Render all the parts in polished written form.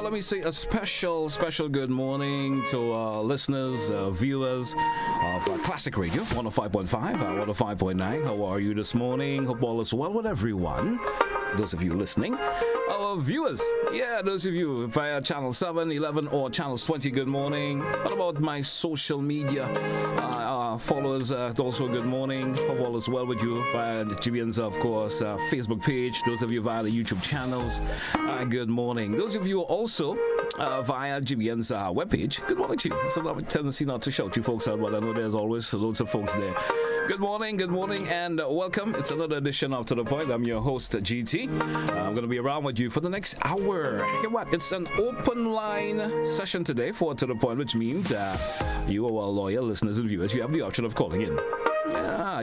Let me say a special good morning to our listeners, viewers of Classic Radio 105.5, 105.9. How are you this morning? Hope all is well with everyone. Those of you listening, our viewers, those of you via channel 7, 11, or channels 20, good morning. What about my social media followers? Also, good morning. Hope all is well with you via the GBN's, of course, Facebook page. Those of you via the YouTube channels, good morning. Those of you also via GBN's webpage, good morning to you. So I have a tendency not to shout you folks out, but I know there's always loads of folks there. Good morning, and welcome. It's another edition of To The Point. I'm your host, GT. I'm going to be around with you for the next hour. Hey, what? It's an open line session today for To The Point, which means you, our loyal listeners and viewers, you have the option of calling in.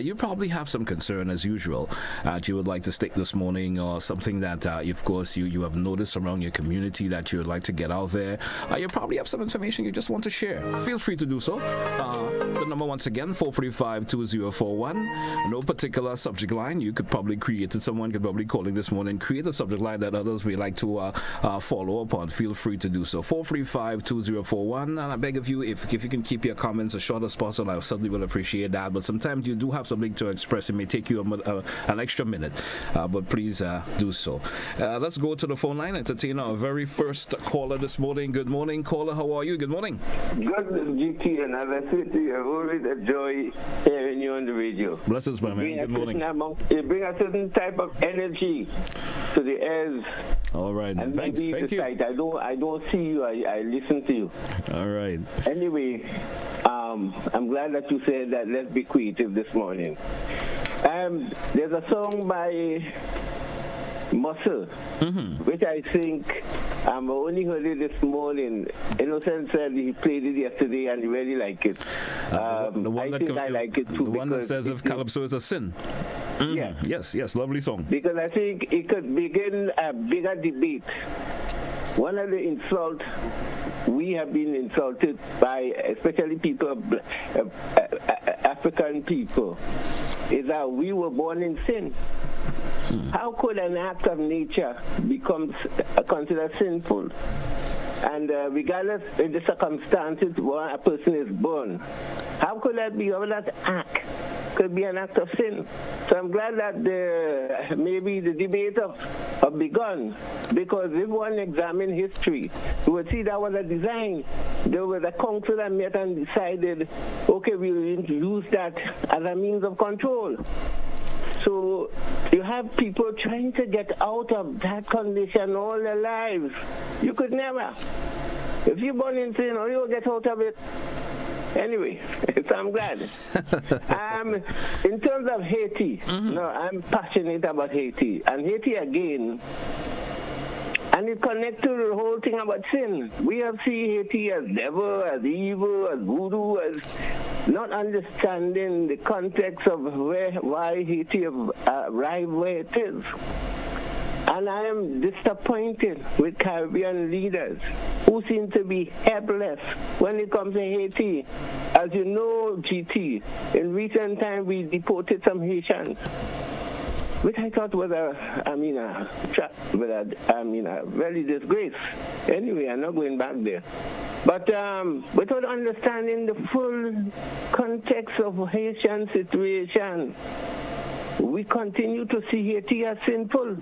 You probably have some concern as usual that you would like to state this morning, or something that of course you have noticed around your community that you would like to get out there. You probably have some information you just want to share. Feel free to do so. The number once again, 435-2041. No particular subject line. You could probably create it. Someone could probably call in this morning, create a subject line that others may like to follow up on. Feel free to do so. 435-2041. And I beg of you, if you can keep your comments as short as possible, I certainly will appreciate that. But sometimes you do have something to express. It may take you an extra minute, but please do so. Let's go to the phone line, entertain our very first caller this morning. Good morning, caller. How are you? Good morning. Good, GT, and as I said to you, I've always enjoyed hearing you on the radio. Blessings, my man. Good morning. You bring a certain type of energy to the airs. All right. And Thanks. maybe Thank you. I don't see you. I listen to you. All right. Anyway, I'm glad that you said that. Let's be creative this morning. There's a song by Muscle, which I think I only heard it this morning. Innocent said he played it yesterday and he really liked it. I like it too. The one that says if calypso is a sin. Yeah. Yes, lovely song. Because I think it could begin a bigger debate. One of the insults we have been insulted by, especially people, African people, is that we were born in sin. How could an act of nature become considered sinful? And regardless of the circumstances where a person is born, how could that be? How that act could be an act of sin? So I'm glad that maybe the debate have begun, because if one examine history, we would see that was a design. There was a council that met and decided, okay, we'll use that as a means of control. So you have people trying to get out of that condition all their lives. You could never. If you're born in sin, or you'll get out of it. Anyway, so I'm glad. In terms of Haiti, no, I'm passionate about Haiti. And Haiti again, and it connects to the whole thing about sin. We have seen Haiti as devil, as evil, as voodoo, as not understanding the context of why Haiti arrived where it is. And I am disappointed with Caribbean leaders who seem to be helpless when it comes to Haiti. As you know, GT, in recent time we deported some Haitians, which I thought was a very disgrace. Anyway, I'm not going back there. But without understanding the full context of Haitian situation, we continue to see Haiti as sinful.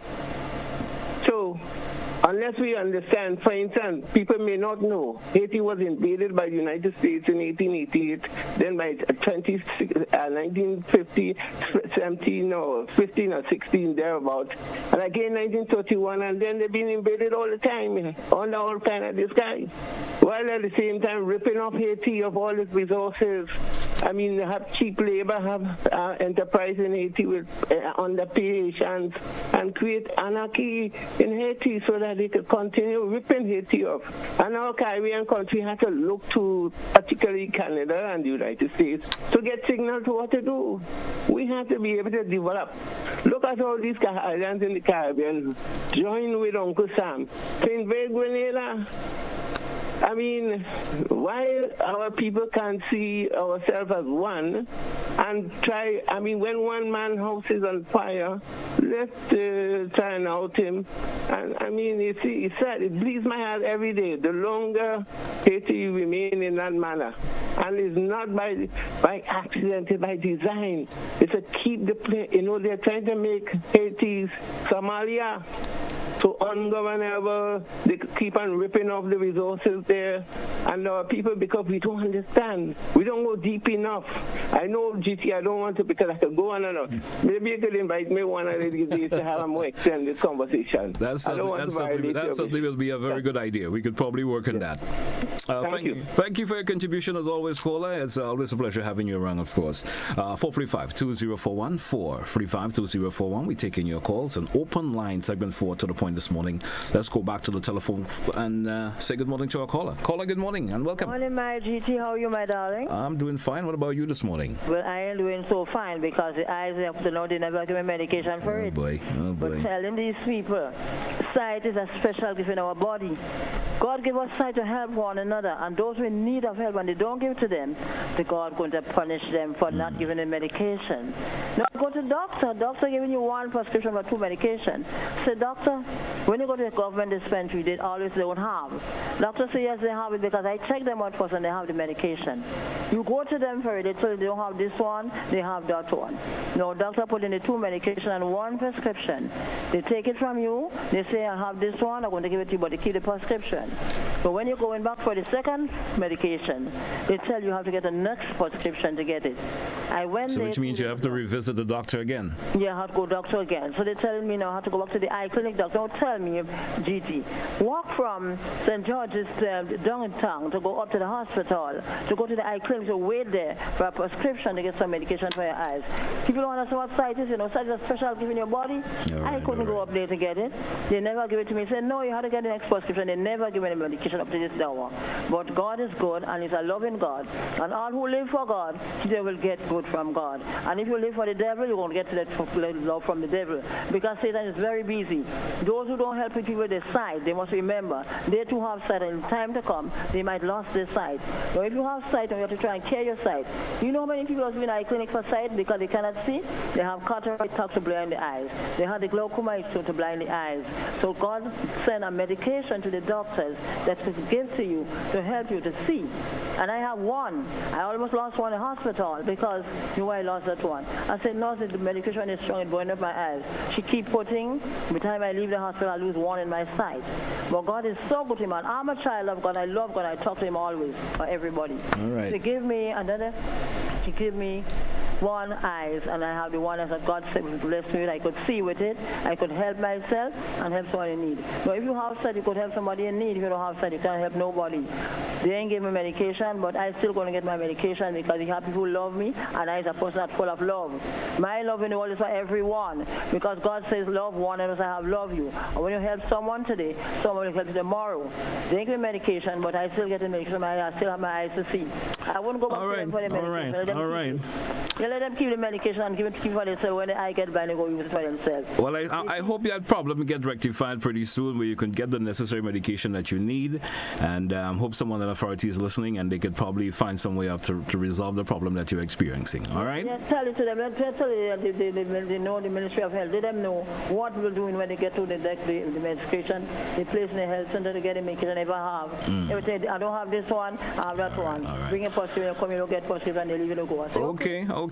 So, unless we understand, for instance, people may not know, Haiti was invaded by the United States in 1888, then by 1950, 17 or 15 or 16, thereabouts, and again 1931, and then they've been invaded all the time, under all kind of disguise, while at the same time ripping off Haiti of all its resources I mean, have cheap labor, have enterprise in Haiti with underpay Haitians, and create anarchy in Haiti so that they could continue ripping Haiti off. And our Caribbean country had to look to particularly Canada and the United States to get signal to what to do. We have to be able to develop. Look at all these islands in the Caribbean. Join with Uncle Sam. St. Vincent, Grenada. I mean, why our people can't see ourselves as one and try, I mean, when one man's house is on fire, let's try and out him. And I mean, you see, it's sad. It bleeds my heart every day. The longer Haiti remain in that manner. And it's not by accident, it's by design. It's to keep the play, you know, they're trying to make Haiti Somalia. So ungovernable, they keep on ripping off the resources there, and our people, because we don't understand, we don't go deep enough. I know, GT, I don't want to, because I could go on and on. Maybe you could invite me one of these days to have a more extended conversation. That certainly will be a very good idea. We could probably work on that. Thank you. Thank you for your contribution as always, caller. It's always a pleasure having you around, of course. 435-2041, 435-2041. We're taking your calls. An open line, segment 4 to the point this morning. Let's go back to the telephone and say good morning to our caller. Caller, good morning and welcome. Morning, my GT. How are you, my darling? I'm doing fine. What about you this morning? Well, I am doing so fine because the eyes have to know they never give me medication for it. Oh boy. But telling these people, sight is a special gift in our body. God give us sight to help one another, and those who in need of help, when they don't give to them, the God going to punish them for not giving them medication. Now go to doctor. Doctor giving you one prescription for 2 medication. Say, doctor, when you go to the government dispensary, they always don't have. Doctor say yes, they have it because I check them out first and they have the medication. You go to them for it, they tell you they don't have this one, they have that one. No, doctor put in the 2 medication and 1 prescription. They take it from you, they say I have this one, I'm going to give it to you, but they keep the prescription. But when you're going back for the second medication, they tell you have to get the next prescription to get it. Which means you have to revisit the doctor again. Yeah, I have to go doctor again. So they're telling me now I have to go back to the eye clinic doctor. Don't tell me, GT. Walk from St. George's downtown to go up to the hospital, to go to the eye clinic, to wait there for a prescription to get some medication for your eyes. People don't understand what sight is, sight is a special gift in your body. I couldn't go up there to get it. They never give it to me. Say, no, you have to get the next prescription. They never give me the medication up to this hour. But God is good, and He's a loving God. And all who live for God, they will get good from God. And if you live for the devil, you're going to get that love from the devil. Because Satan is very busy. Those who don't help people with their sight, they must remember, they too have sight, and in time to come, they might lose their sight. So if you have sight and you have to try and care your sight, you know how many people have been in eye clinic for sight because they cannot see? They have cataract to blind the eyes. They have the glaucoma to blind the eyes. So God sent a medication to the doctors that could give to you to help you to see. And I have one. I almost lost one in the hospital because you know why I lost that one. I said, no, the medication is strong, it's going up my eyes. She keep putting, by the time I leave the hospital, I lose one in my sight. But God is so good to me, man. I'm a child of God. I love God. I talk to Him always, for everybody. All right. She give me another, she give me one eyes, and I have the one that God blessed me with. I could see with it. I could help myself and help someone in need. But if you have sight, you could help somebody in need. If you don't have sight, you can't help nobody. They ain't give me medication, but I'm still going to get my medication because you have people who love me, and I is a person that's full of love. My love in the world is for everyone, because God says love one another. I have love you. And when you help someone today, someone will help you tomorrow. They ain't give me medication, but I still get the medication. I still have my eyes to see. I wouldn't go back to them for the medication. All right. You let them keep the medication and give it to for themselves. When the eye get blind, they go use it for themselves. Well, I hope that problem get rectified pretty soon, where you can get the necessary medication that you need, and hope someone in authority is listening, and they could probably find some way up to resolve the problem that you're experiencing. All right? Yes, tell it to them. Tell it, they know the Ministry of Health. Let them know what we're doing when they get to the medication. They place in the health center to get the medication they never have. Everything, I don't have this one, I have that one. All right. Bring a positive, come here, get positive, and they leave it to go.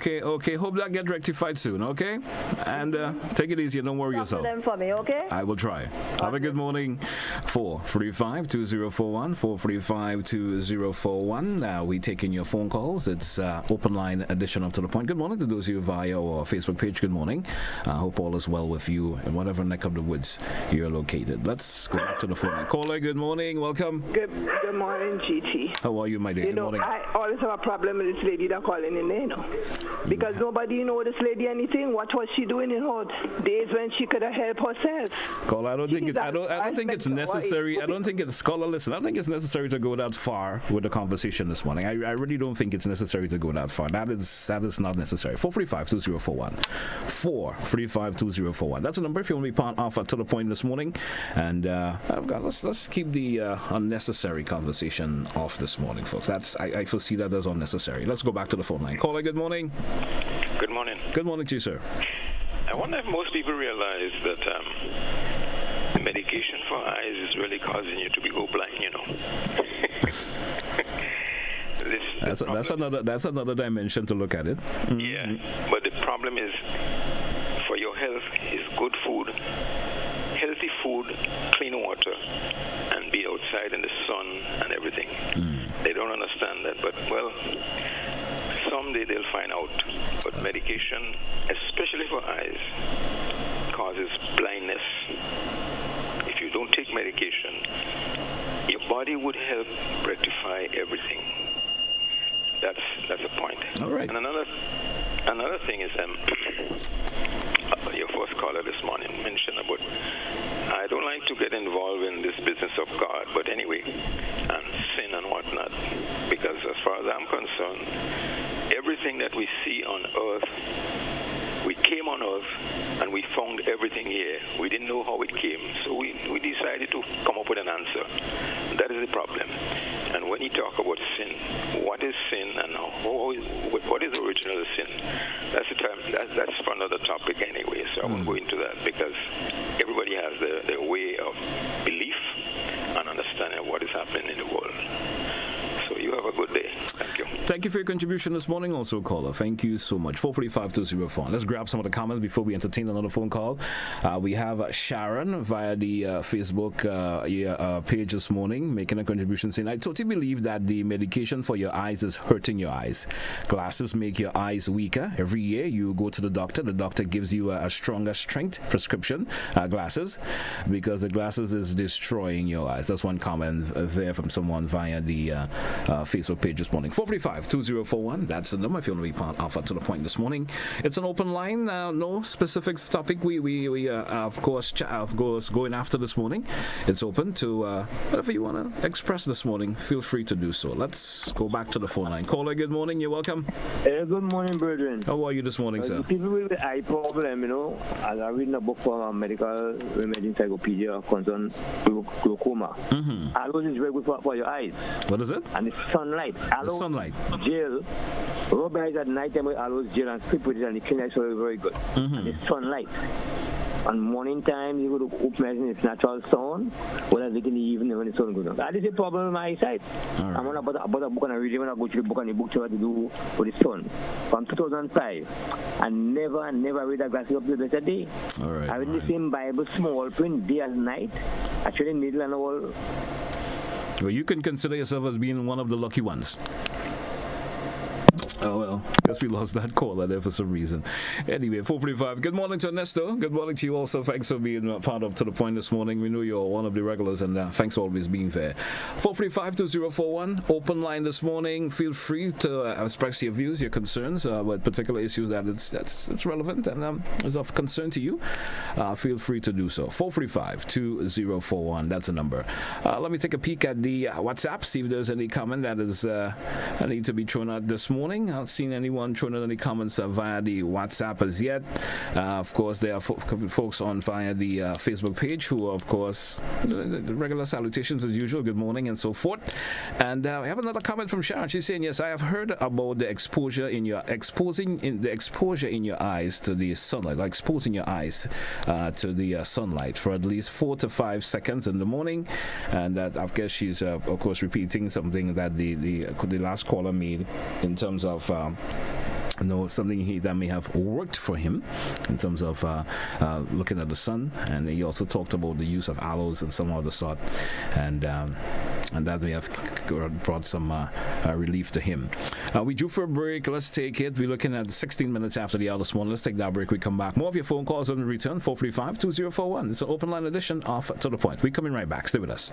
Okay. Hope that get rectified soon, okay? And take it easy and don't worry yourself. Them for me, okay? I will try. Have a good morning. 435-2041, 435-2041. We taking your phone calls. It's open line edition up to the point. Good morning to those of you via our Facebook page. Good morning. I hope all is well with you in whatever neck of the woods you're located. Let's go back to the phone. Caller, good morning. Welcome. Good morning, GT. How are you, my dear? Good morning. always have a problem with this lady that calling in there, because nobody know this lady anything. What was she doing in her days when she could have helped herself? Call, I don't think it's necessary. I don't think it's caller. Listen, I don't think it's necessary to go that far with the conversation this morning. I really don't think it's necessary to go that far. That is not necessary. 435-2041. 435-2041. That's a number if you want to be part of To the Point this morning. And let's keep the unnecessary conversation off this morning, folks. I foresee that as unnecessary. Let's go back to the phone line. Caller, good morning. Good morning. Good morning to you, sir. I wonder if most people realize that medication for eyes is really causing you to go blind, That's another dimension to look at it. Mm-hmm. Yeah, but the problem is, for your health, is good food, healthy food, clean water, and be outside in the sun and everything. They don't understand that, but well, someday they'll find out. But medication, especially for eyes, causes blindness. If you don't take medication, your body would help rectify everything. That's a point. All right. And another thing is your first caller this morning mentioned about, I don't like to get involved in this business of God, but anyway, and sin and whatnot, because as far as I'm concerned, everything that we see on earth, we came on earth and we found everything here. We didn't know how it came, so we decided to come up with an answer. That is the problem. And when you talk about sin, what is sin and what is the original sin? That's for another topic anyway, so I won't go into that, because everybody has their way of belief and understanding of what is happening in the world. So you have a good day. Thank you. Thank you for your contribution this morning, also, caller. Thank you so much. 445-204. Let's grab some of the comments before we entertain another phone call. We have Sharon via the Facebook page this morning making a contribution saying, I totally believe that the medication for your eyes is hurting your eyes. Glasses make your eyes weaker. Every year you go to the doctor gives you a stronger strength prescription glasses, because the glasses is destroying your eyes. That's one comment there from someone via the Facebook page this morning. 435-2041. That's the number if you want to be part of To the Point this morning. It's an open line. No specific topic. We of course going after this morning. It's open to whatever you want to express this morning. Feel free to do so. Let's go back to the phone line. Caller, good morning. You're welcome. Good morning, brethren. How are you this morning, sir? People with the eye problem, as I read in a book from Medical Remedy Encyclopedia concerning glaucoma. Aloe is very good for your eyes. What is it? And the sunlight. Aloe The sunlight. gel. Rub eyes at night time with aloe gel and sleep with it, and the clean eyes are very good. And the sunlight. On morning time, you go to open eyes in its natural sun, or like in the evening when the sun goes down. That is a problem with my eyesight. Right. I'm on about a book and I read it when I go to the book, and the book tells what to do with the sun. From 2005, I never read a glasses up to the blessed day. All right. I read the same Bible, small print, day and night. Actually, needle and all. Well, you can consider yourself as being one of the lucky ones. Oh, well, guess we lost that caller there for some reason. Anyway, 445. Good morning to Ernesto. Good morning to you also. Thanks for being part of To the Point this morning. We know you're one of the regulars, and thanks for always being there. 435-2041. Open line this morning. Feel free to express your views, your concerns with particular issues that's relevant and is of concern to you. Feel free to do so. 435-2041. That's the number. Let me take a peek at the WhatsApp, see if there's any comment that is need to be thrown out this morning. I've seen anyone throwing out any comments via the WhatsApp as yet. Of course, there are folks on via the Facebook page who are, of course, the regular salutations as usual, good morning and so forth. And we have another comment from Sharon. She's saying, yes, I have heard about the exposure in your eyes to the sunlight, like exposing your eyes to the sunlight for at least 4 to 5 seconds in the morning. And that, I guess she's of course repeating something that the last caller made in terms of something that may have worked for him in terms of looking at the sun. And he also talked about the use of aloes and some of the sort, and that may have brought some relief to him. We due for a break. Let's take it. We're looking at 16 minutes after the hour this morning. Let's take that break. We come back. More of your phone calls on the return. 435-2041. It's an open line edition of To the Point. We're coming right back. Stay with us.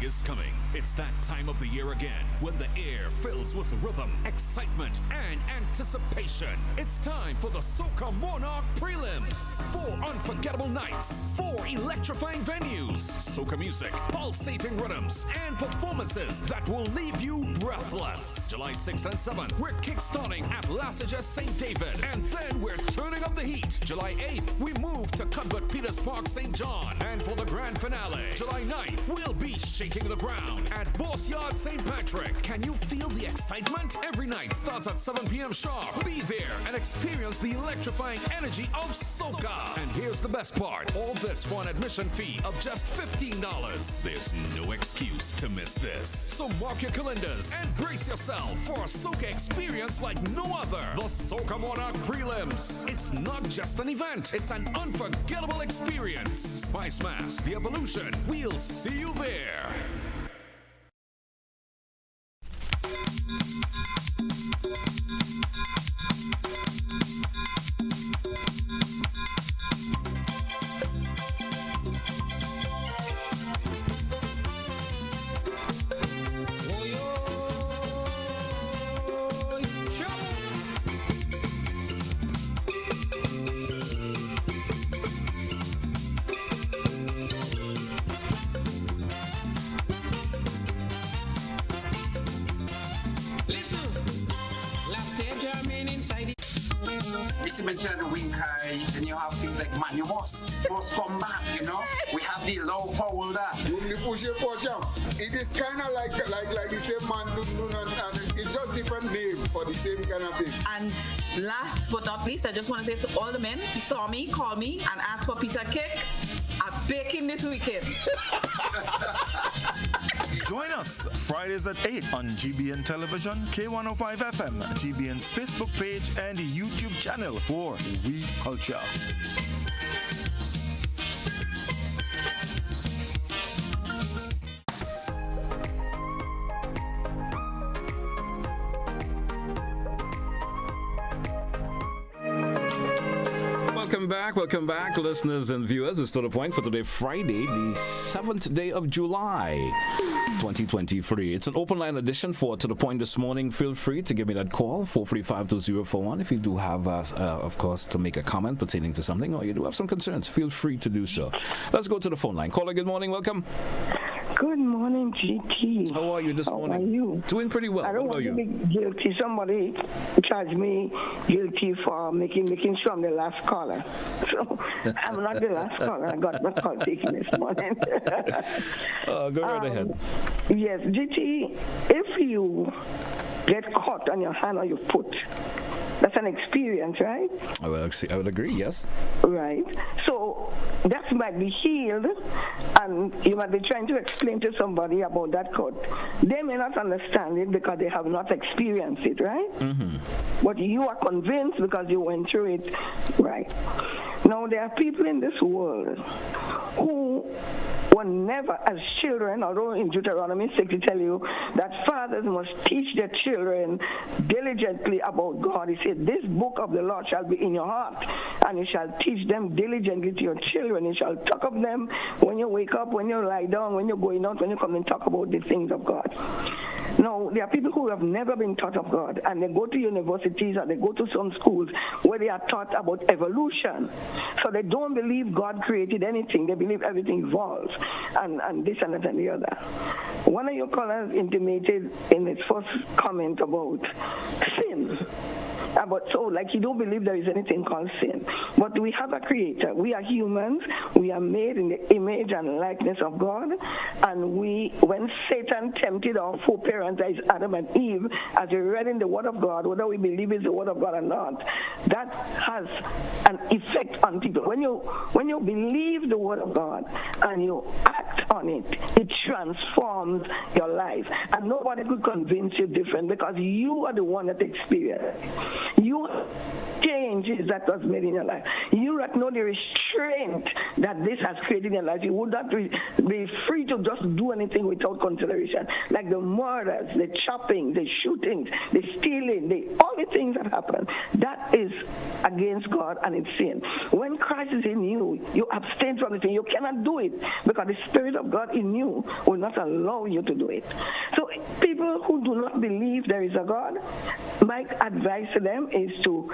is coming. It's that time of the year again when the air fills with rhythm, excitement, and anticipation. It's time for the Soca Monarch Prelims. 4 unforgettable nights, 4 electrifying venues, soca music, pulsating rhythms, and performances that will leave you breathless. July 6th and 7th, we're kickstarting at Lasaja St. David, and then we're turning up the heat. July 8th, we move to Cuthbert Peters Park, St. John, and for the grand finale, July 9th, we'll be shaking the ground at Boss Yard St. Patrick. Can you feel the excitement? Every night starts at 7 p.m. sharp. Be there and experience the electrifying energy of soca. And here's the best part. All this for an admission fee of just $15. There's no excuse to miss this. So mark your calendars and brace yourself for a soca experience like no other. The Soca Monarch Prelims. It's not just an event. It's an unforgettable experience. Spice Mass, The Evolution. We'll see you there. Mention the wing high, then you have things like man, you must come back, you know. We have the low power that. It is kind of like the same man, and it's just different name for the same kind of thing. And last but not least, I just want to say to all the men who saw me, call me, and ask for a piece of cake. I'm baking this weekend. Join us Fridays at 8 on GBN Television, K105 FM, GBN's Facebook page, and YouTube channel for We Culture. Welcome back, listeners and viewers. It's to the point for today, Friday, the 7th day of July, 2023. It's an open line edition for To The Point this morning. Feel free to give me that call, 435-2041. If you do have, of course, to make a comment pertaining to something, or you do have some concerns, feel free to do so. Let's go to the phone line. Caller, good morning. Welcome. Good morning, GT. How are you this morning? How are you? Doing pretty well. I don't want to be guilty. Somebody charged me guilty for making sure I'm the last caller. So I'm not the last caller. I got my call taken this morning. Go right ahead. Yes, GT, if you get caught on your hand or your foot, that's an experience, right? I would agree, yes. Right. So that might be healed, and you might be trying to explain to somebody about that cut. They may not understand it because they have not experienced it, right? Mm-hmm. But you are convinced because you went through it, right? Now, there are people in this world who were never, as children, although in Deuteronomy 6 it tell you that fathers must teach their children diligently about God. He said, this book of the law shall be in your heart, and you shall teach them diligently to your children. You shall talk of them when you wake up, when you lie down, when you're going out, when you come and talk about the things of God. Now, there are people who have never been taught of God, and they go to universities or they go to some schools where they are taught about evolution. So they don't believe God created anything. They believe everything evolves, and this and that and the other. One of your callers intimated in his first comment about sin. Like you don't believe there is anything called sin. But we have a creator. We are humans. We are made in the image and likeness of God. And when Satan tempted our foreparents, that is Adam and Eve, as we read in the Word of God, whether we believe it's the Word of God or not, that has an effect on people. When you believe the Word of God and you act on it, it transforms your life. And nobody could convince you different because you are the one that experienced it. You changes that was made in your life. You don't know the restraint that this has created in your life. You would not be free to just do anything without consideration. Like the murders, the chopping, the shootings, the stealing, all the things that happen. That is against God and it's sin. When Christ is in you, you abstain from the thing. You cannot do it because the Spirit of God in you will not allow you to do it. So people who do not believe there is a God, my advice to them is to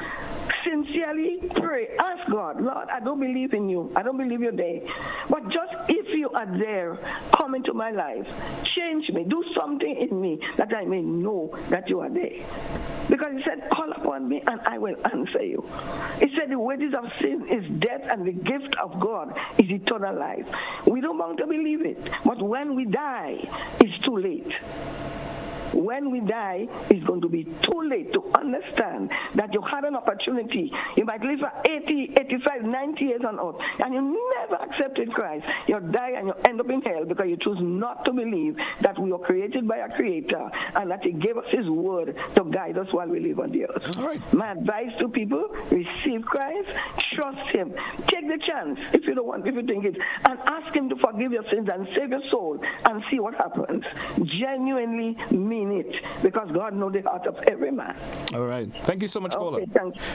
sincerely pray. Ask God, Lord, I don't believe in you. I don't believe you're there. But just if you are there, come into my life. Change me. Do something in me that I may know that you are there. Because he said, call upon me and I will answer you. He said the wages of sin is death and the gift of God is eternal life. We don't want to believe it. But when we die, it's too late. When we die, it's going to be too late to understand that you had an opportunity. You might live for 80, 85, 90 years on earth, and you never accepted Christ. You die and you end up in hell because you choose not to believe that we are created by a creator and that he gave us his word to guide us while we live on the earth. All right. My advice to people, receive Christ, trust him. Take the chance if you don't want, if you think it, and ask him to forgive your sins and save your soul and see what happens. Genuinely mean it, because God knows the heart of every man. All right. Thank you so much, caller. Okay,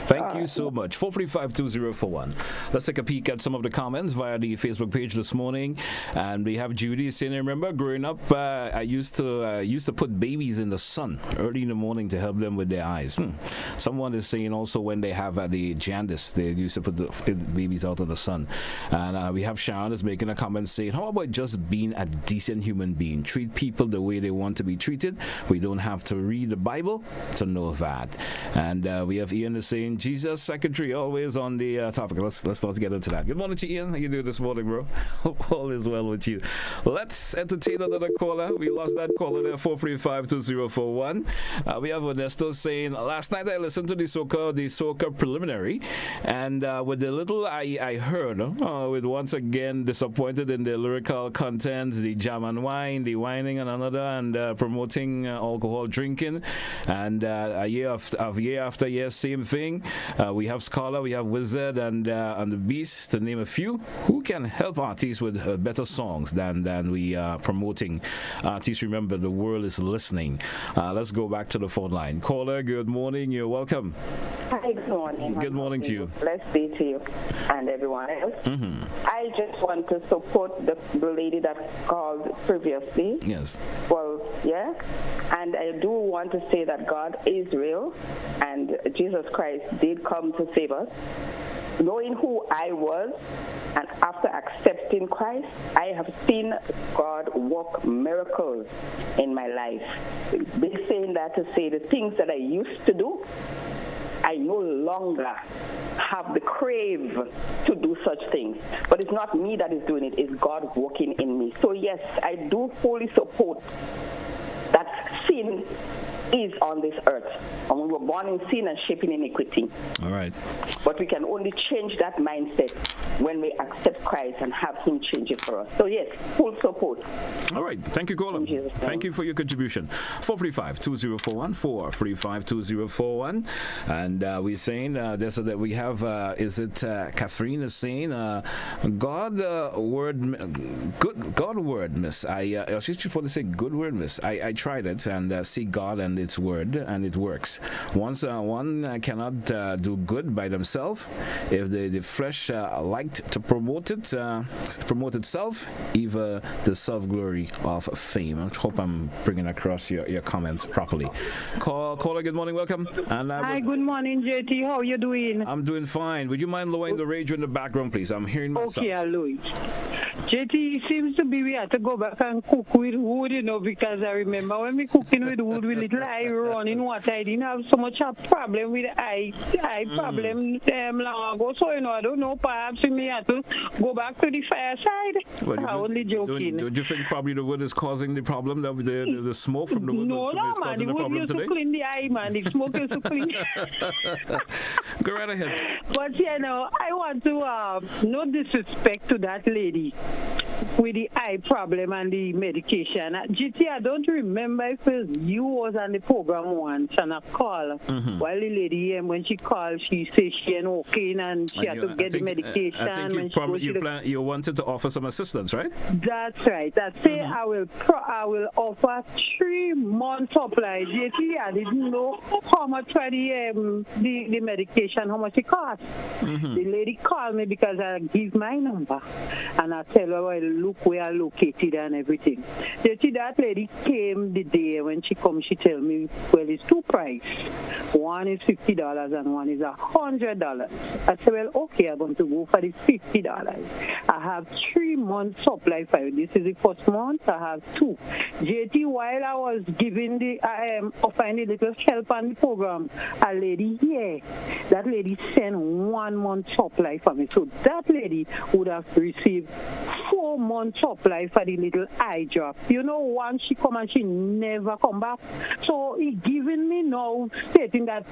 Thank you so much. 435-2041. Let's take a peek at some of the comments via the Facebook page this morning. And we have Judy saying, remember, growing up, I used to put babies in the sun early in the morning to help them with their eyes. Someone is saying also when they have the jaundice, they used to put the babies out in the sun. And we have Sharon is making a comment saying, how about just being a decent human being? Treat people the way they want to be treated. We don't have to read the Bible to know that. And we have Ian is saying, Jesus secretary always on the topic. Let's not get into that. Good morning to Ian. How you doing this morning, bro? Hope all is well with you. Let's entertain another caller. We lost that caller there, 435-2041. We have Ernesto saying, last night I listened to the soca preliminary, and with the little I heard, with once again disappointed in the lyrical content, the jam and wine, the whining and another, and promoting alcohol drinking, and year after year, same thing. We have Scholar, we have Wizard, and the Beast, to name a few. Who can help artists with better songs than we are promoting? Artists, remember, the world is listening. Let's go back to the phone line. Caller, good morning. You're welcome. Hi, good morning. Good morning to you. Blessed be to you and everyone else. I just want to support the lady that called previously. Yes. Well, yeah. And I do want to say that God is real and Jesus Christ did come to save us. Knowing who I was, and after accepting Christ, I have seen God work miracles in my life. Been saying that to say the things that I used to do, I no longer have the crave to do such things. But it's not me that is doing it, it's God working in me. So yes, I do fully support that sin is on this earth. And we were born in sin and shaping iniquity. All right. But we can only change that mindset when we accept Christ and have him change it for us. So yes, full support. All right. Thank you, caller. Thank you for your contribution. 435-2041, 435-2041. And we're saying that we have, Catherine is saying, God word, miss. She's supposed to say good word, miss. I tried it and see God and its word, and it works. Once one cannot do good by themselves, if the flesh liked to promote itself, even the self-glory of fame. I hope I'm bringing across your comments properly. Caller, good morning, welcome. And hi, good morning, JT. How are you doing? I'm doing fine. Would you mind lowering the radio in the background, please? I'm hearing myself. Okay, I'll lower it. JT, it seems to be we have to go back and cook with wood, because I remember when we cooking with wood with little eye running water, I didn't have so much a problem with the eye problem long ago. So, I don't know, perhaps we may have to go back to the fireside. I'm only joking. Don't you think probably the wood is causing the problem, the smoke from the wood? No, man, the wood used to clean the eye, man. The smoke used to clean. Go right ahead. But, I want to, no disrespect to that lady with the eye problem and the medication. GT, I don't remember if you was on the program once and I called while the lady, when she called, she said she ain't okay and she had to get the medication. I think you wanted to offer some assistance, right? That's right. I say I will offer 3 months supply. JT, I didn't know how much for the medication, how much it cost. The lady called me because I give my number and I tell her, well, look where I located and everything. You see, that lady came the day when she come, she tell me, well, it's two price. One is $50 and one is $100. I said, well, okay, I'm going to go for the $50. I have 3 months supply for you. This is the first month. I have 2. JT, while I was giving the offering the little help on the program, a lady here, that lady sent 1 month supply for me. So that lady would have received 4 months supply for the little eye drop. You know, once she come and she never come back. So he giving me now stating that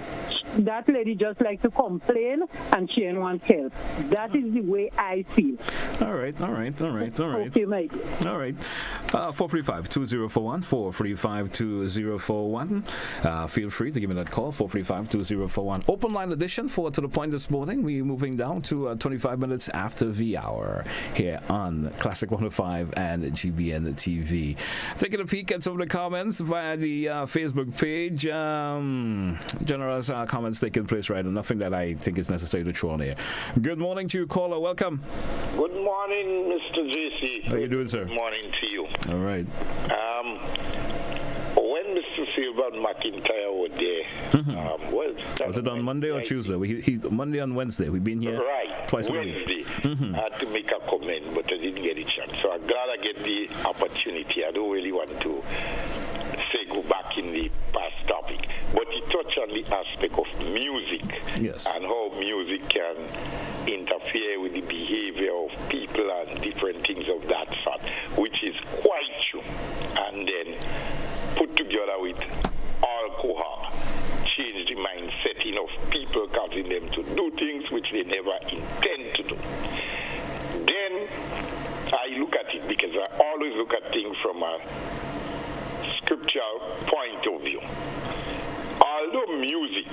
that lady just like to complain and she ain't want help. That is the way I feel. All right. Okay, mate. All right. 435-2041, 435-2041. Feel free to give me that call, 435-2041. Open line edition, forward to the point this morning. We're moving down to 25 minutes after the hour here on Classic 105 and GBN TV. Taking a peek at some of the comments via the Facebook page. Generous comments taking place right now. Nothing that I think is necessary to throw on here. Good morning to you, caller. Welcome. Good morning, Mr. JC. How you doing, sir? Good morning to you. All right. When Mr. Silver McIntyre were there, was it on Monday or Tuesday? Monday and Wednesday. We've been here twice Wednesday. a week. I had to make a comment, but I didn't get a chance. So I'm glad I get the opportunity. I don't really want to go back in the past topic, but he touched on the aspect of music and how music can interfere with the behavior of people and different things of that sort, which is quite true. And then put together with alcohol, change the mindsetting of people, causing them to do things which they never intend to do. Then I look at it because I always look at things from a scriptural point of view. Although music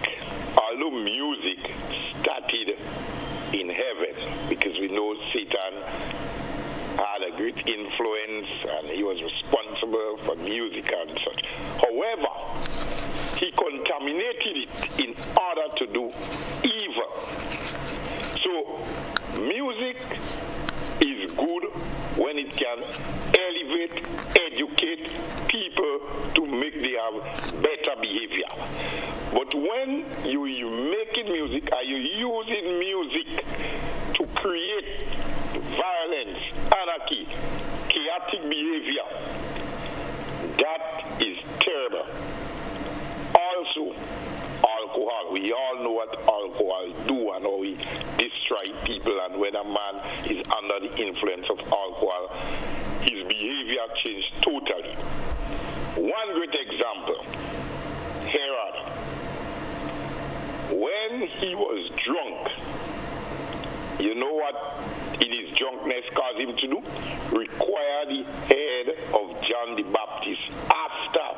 started in heaven, because we know Satan had a great influence and he was responsible for music and such. However, he contaminated it in order to do evil. So music is good when it can elevate, educate people to make them have better behavior. But when you making music, are you using music to create violence, anarchy, chaotic behavior? That is terrible. Also, alcohol. We all know what alcohol do and how we destroy people, and when a man is under the influence of alcohol, his behavior changed totally. One great example, Herod. When he was drunk, you know what in his drunkenness caused him to do? Require the head of John the Baptist after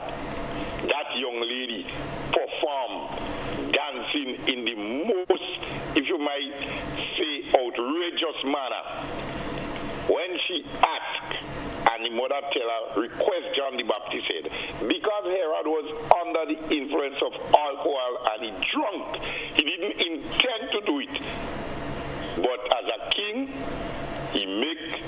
that young lady performed dancing in the most, if you might say, outrageous manner. When she asked, and the mother tell her, request John the Baptist head, because Herod was under the influence of alcohol and he drunk, he didn't intend to do it. But as a king, he make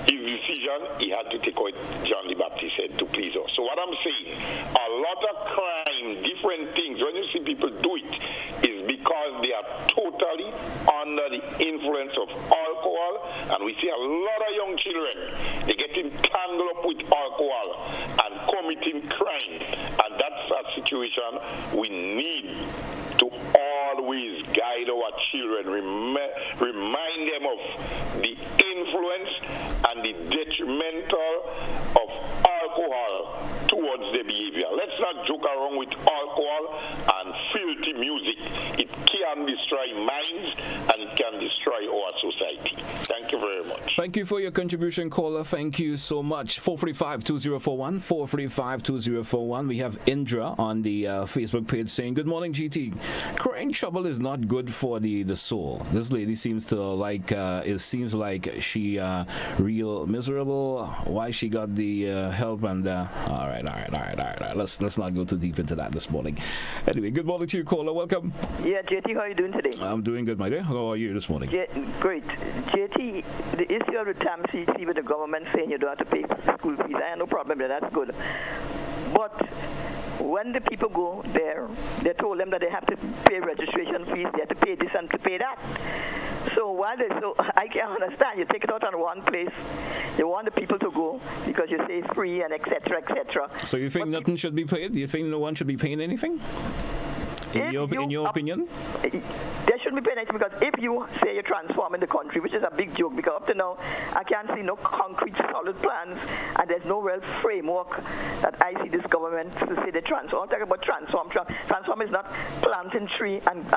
his decision, he had to take out John the Baptist head to please us. So what I'm saying, a lot of crime, different things, when you see people do it, is because they are totally under the influence of alcohol, and we see a lot of young children, they get entangled up with alcohol and committing crime, and that's a situation we need to always guide our children, remind them of the influence and the detrimental of alcohol towards their behavior. Let's not joke around with alcohol and filthy music. It can destroy minds and it can destroy our society. Thank you very much. Thank you for your contribution, caller. Thank you so much. 435-2041, 435-2041. We have Indra on the Facebook page saying, good morning, GT. Crying trouble is not good for the soul. This lady seems to like, it seems like she real miserable. Why she got the help and all right. right, let's not go too deep into that this morning. Anyway, good morning to you, caller. Welcome. Yeah, JT, how are you doing today? I'm doing good, my dear. How are you this morning? Great. JT, the issue of the TAMCC with the government saying you don't have to pay school fees, I have no problem with that. That's good. But when the people go there, they told them that they have to pay registration fees, they have to pay this and to pay that. So I can't understand. You take it out on one place, you want the people to go because you say it's free and etc. etc. So you think nothing should be paid? Do you think no one should be paying anything? In your opinion? There shouldn't be paying anything because if you say you're transforming the country, which is a big joke because up to now I can't see no concrete solid plans and there's no real framework that I see this government to say they transform. I'm talking about transform. Transform is not planting tree and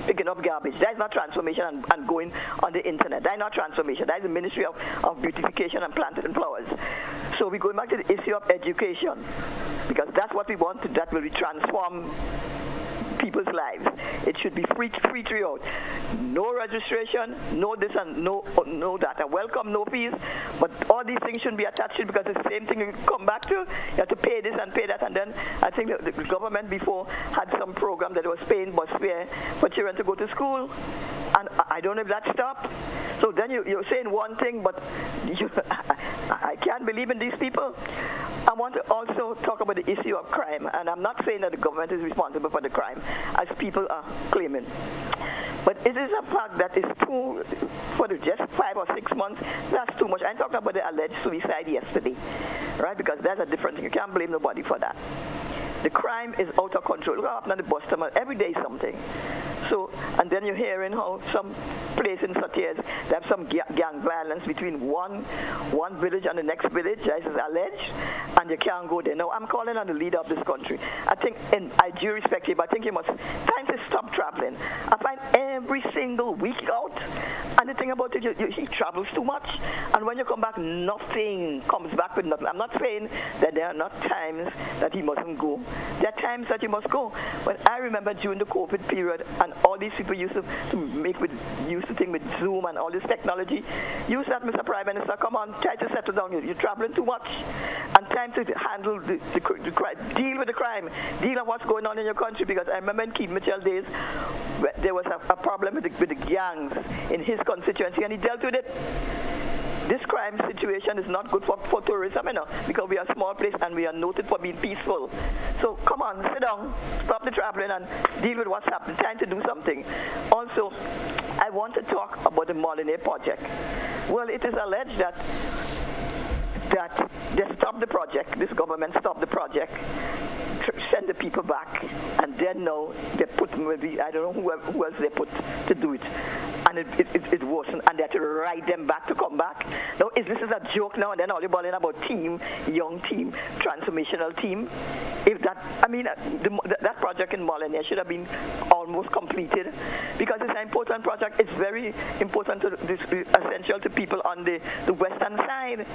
picking up garbage. That is not transformation and going on the internet. That is not transformation. That is the Ministry of Beautification and Planting flowers. So we're going back to the issue of education because that's what we want. That will be transform people's lives. It should be free throughout. No registration, no this and no that. And welcome, no fees. But all these things shouldn't be attached to it because it's the same thing you come back to. You have to pay this and pay that. And then I think the government before had some program that was paying bus fare for children to go to school. And I don't know if that stopped. So then you're saying one thing, but I can't believe in these people. I want to also talk about the issue of crime. And I'm not saying that the government is responsible for the crime, as people are claiming. But it is a fact that it's too, for just 5 or 6 months, that's too much. I talked about the alleged suicide yesterday, right? Because that's a different thing. You can't blame nobody for that. The crime is out of control. Look up at the bus terminal. Every day something. So, and then you're hearing how some place in Satyers, they have some gang violence between one village and the next village, as is alleged, and you can't go there. Now, I'm calling on the leader of this country. I think, and I do respect him, but I think he must, time to stop traveling. I find every single week out, and the thing about it, he travels too much, and when you come back, nothing comes back with nothing. I'm not saying that there are not times that he mustn't go. There are times that you must go. But I remember during the COVID period, and all these people used to think with Zoom and all this technology. You said, Mr. Prime Minister, come on, try to settle down. You're traveling too much. And time to handle the crime, deal with the crime, deal with what's going on in your country. Because I remember in Keith Mitchell days, there was a problem with the gangs in his constituency, and he dealt with it. This crime situation is not good for tourism, because we are a small place and we are noted for being peaceful. So come on, sit down, stop the traveling and deal with what's happening. Time to do something. Also, I want to talk about the Molineux project. Well, it is alleged that they stopped the project, this government stopped the project, send the people back, and then now they put maybe, I don't know who else they put to do it. And it wasn't, and they had to write them back to come back. Now, this is a joke now, and then all you're balling about team, young team, transformational team. If that, that project in Molineux should have been almost completed because it's an important project. It's very important, essential to people on the western side.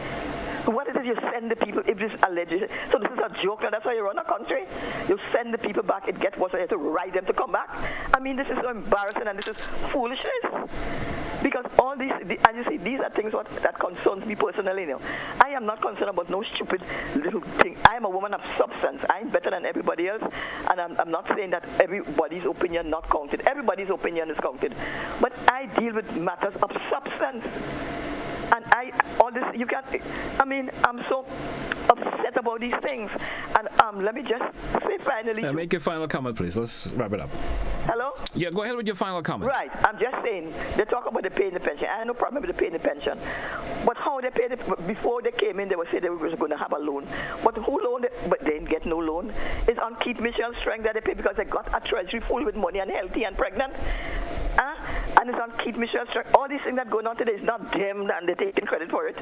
So what is it you send the people if this alleged? So this is a joke now, that's why you run a country. You send the people back, it gets worse, you have to write them to come back. This is so embarrassing and this is foolishness. Because all these, and you see, these are things that concerns me personally now. I am not concerned about no stupid little thing. I am a woman of substance. I'm better than everybody else, and I'm not saying that everybody's opinion not counted. Everybody's opinion is counted. But I deal with matters of substance. And I'm so upset about these things. And let me just say finally. Make your final comment, please. Let's wrap it up. Hello? Yeah, go ahead with your final comment. Right. I'm just saying, they talk about the paying the pension. I have no problem with the paying the pension. But how they paid it, before they came in, they were saying they were going to have a loan. But who loaned it? But they didn't get no loan. It's on Keith Mitchell's strength that they pay because they got a treasury full with money and healthy and pregnant. And it's on Keith Mitchell's strength. All these things that going on today is not them and they're taking credit for it.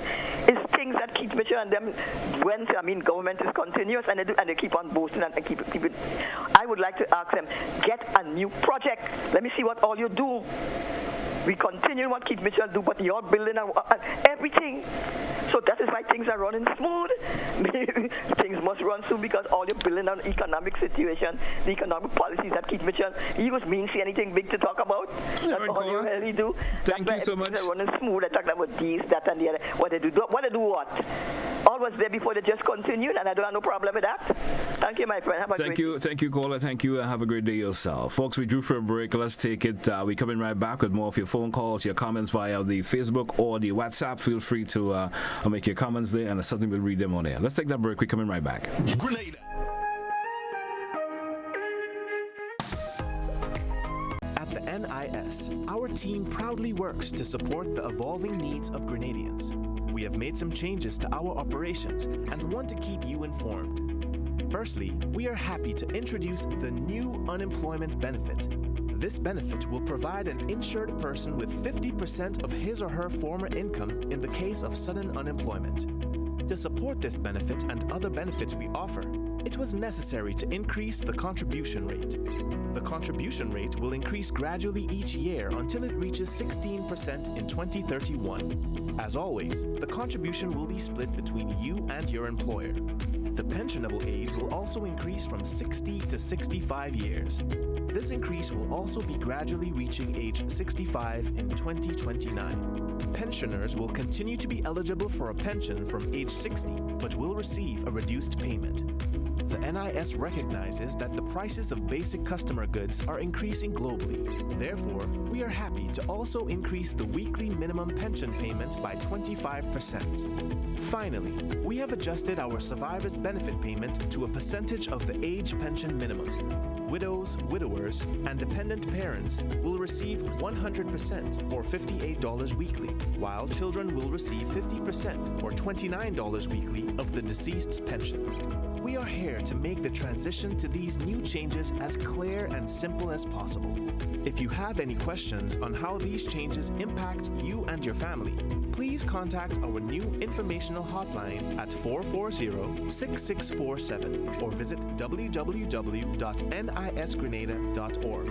It's things that Keith Mitchell and them went. Government is continuous and they keep on boasting and keep it. I would like to ask them, get a new project. Let me see what all you do. We continue what Keith Mitchell do, but you're building everything. So that is why things are running smooth. Things must run smooth because all you're building on economic situation, the economic policies that Keith Mitchell, he was mean see anything big to talk about. That's all you really do. Thank you so much. Things are running smooth. I talk about these, that, and the other. What they do what? all was there before, they just continued, and I don't have no problem with that. Thank you, my friend. Have a great day. Thank you, caller. Thank you, and have a great day yourself. Folks, we drew for a break. Let's take it. We're coming right back with more of your phone calls, your comments via the Facebook or the WhatsApp. Feel free to make your comments there, and certainly we'll read them on air. Let's take that break. We're coming right back. Grenada. At the NIS, our team proudly works to support the evolving needs of Grenadians. We have made some changes to our operations and want to keep you informed. Firstly, we are happy to introduce the new unemployment benefit. This benefit will provide an insured person with 50% of his or her former income in the case of sudden unemployment. To support this benefit and other benefits we offer, it was necessary to increase the contribution rate. The contribution rate will increase gradually each year until it reaches 16% in 2031. As always, the contribution will be split between you and your employer. The pensionable age will also increase from 60 to 65 years. This increase will also be gradually reaching age 65 in 2029. Pensioners will continue to be eligible for a pension from age 60, but will receive a reduced payment. The NIS recognizes that the prices of basic customer goods are increasing globally. Therefore, we are happy to also increase the weekly minimum pension payment by 25%. Finally, we have adjusted our survivor's benefit payment to a percentage of the age pension minimum. Widows, widowers, and dependent parents will receive 100% or $58 weekly, while children will receive 50% or $29 weekly of the deceased's pension. We are here to make the transition to these new changes as clear and simple as possible. If you have any questions on how these changes impact you and your family, please contact our new informational hotline at 440-6647 or visit www.nisgrenada.org.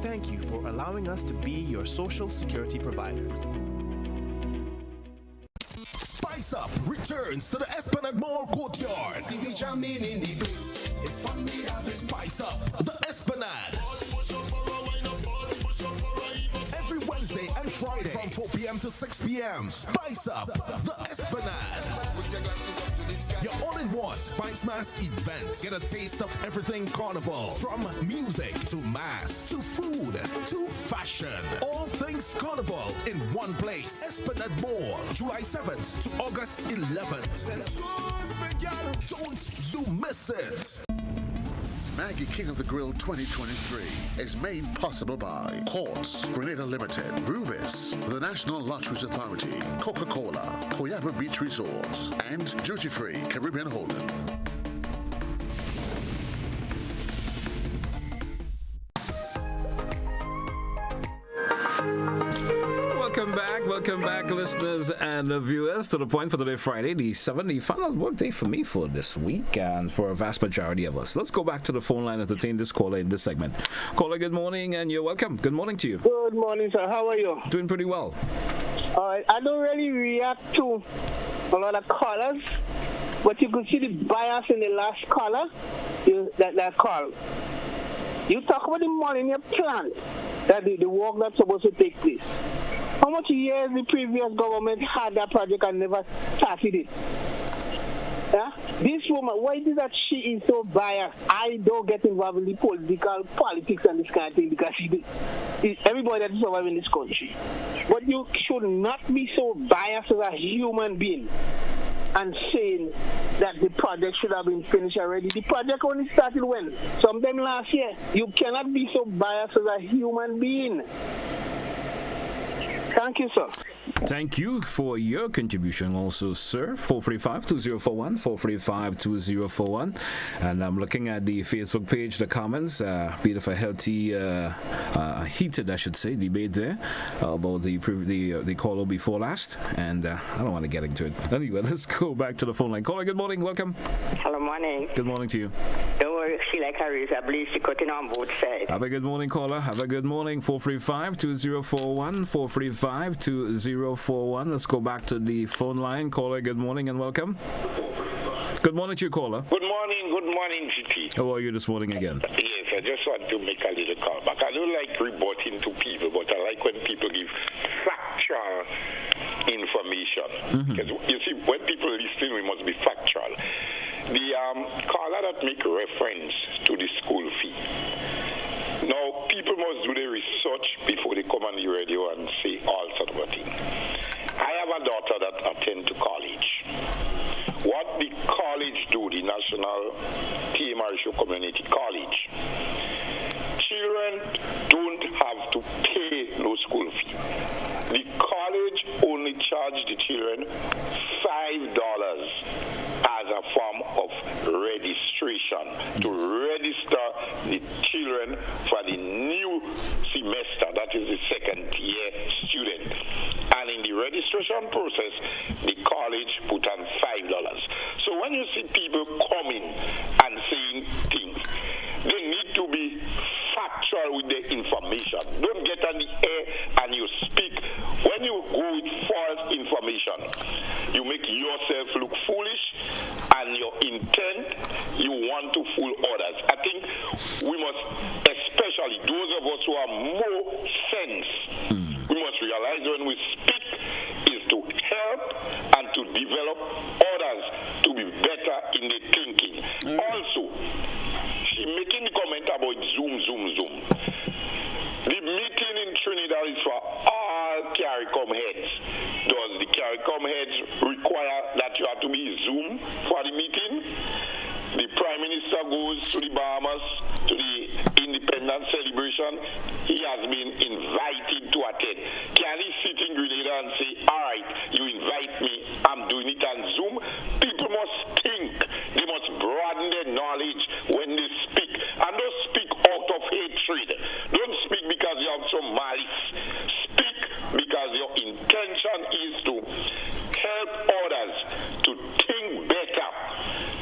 Thank you for allowing us to be your social security provider. Spice Up returns to the Esplanade Mall courtyard. Spice Up the Esplanade. Every Wednesday and Friday from 4 p.m. to 6 p.m. Spice Up the Esplanade. Your all-in-one Spice Mass event. Get a taste of everything Carnival. From music to mass to food to fashion. All things Carnival in one place. Esplanade Mall, July 7th to August 11th. Don't you miss it. Maggie King of the Grill 2023 is made possible by Quartz, Grenada Limited, Rubis, the National Lotteries Authority, Coca-Cola, Coyaba Beach Resorts, and Duty Free Caribbean Holden. Welcome back, listeners and viewers, to The Point for today, Friday, the 7th, the final work day for me for this week and for a vast majority of us. Let's go back to the phone line and entertain this caller in this segment. Caller, good morning, and you're welcome. Good morning to you. Good morning, sir. How are you? Doing pretty well. I don't really react to a lot of callers, but you could see the bias in the last caller that call. You talk about the money in your plan, that the work that's supposed to take place. How much years the previous government had that project and never started it? Yeah? This woman, why is it that she is so biased? I don't get involved in the politics and this kind of thing because everybody that is surviving in this country. But you should not be so biased as a human being and saying that the project should have been finished already. The project only started when? Sometime last year. You cannot be so biased as a human being. Thank you, sir. Thank you for your contribution also, sir. 435-2041, 435-2041. And I'm looking at the Facebook page, the comments, bit of a healthy, heated, I should say, debate there about the caller before last. And I don't want to get into it. Anyway, let's go back to the phone line. Caller, good morning. Welcome. Hello, morning. Good morning to you. Don't worry, she like a razor blade. She cutting on both sides. Have a good morning, caller. Have a good morning. 435-2041, 435-2041. Let's go back to the phone line. Caller, good morning and welcome. Good morning to you, caller. Good morning, GT. How are you this morning again? Yes, I just want to make a little call back. I don't like rebutting to people, but I like when people give factual information. Because you see, when people listen, we must be factual. The caller that make reference to the school fee. Now, people must do their research before they come on the radio and say all sort of things. I have a daughter that attend to college. What the college do, the National TMRSU Community College, children don't have to pay no school fee. The college only charge the children $5 as a form of registration to register the children for the new semester, that is the second year student. And in the registration process, the college put on $5. So when you see people coming and saying things, they need to be factual with the information. Don't get on the air and you speak. When you go with false information, you make yourself look foolish, and your intent, you want to fool others. I think we must, especially those of us who have more sense, we must realize when we speak is to help and to develop others to be better in their thinking. Also, she making the comment about Zoom. The meeting in Trinidad is for all CARICOM heads. Does the CARICOM heads require that you have to be Zoom for the meeting? The Prime Minister goes to the Bahamas to the independence celebration. He has been invited to attend. Can he sit in Grenada and say, all right, you invite me, I'm doing it on Zoom? People must think. They must broaden their knowledge when they speak. And don't speak out of hatred. Don't speak because you have some malice. Speak because your intention is to help others to think better.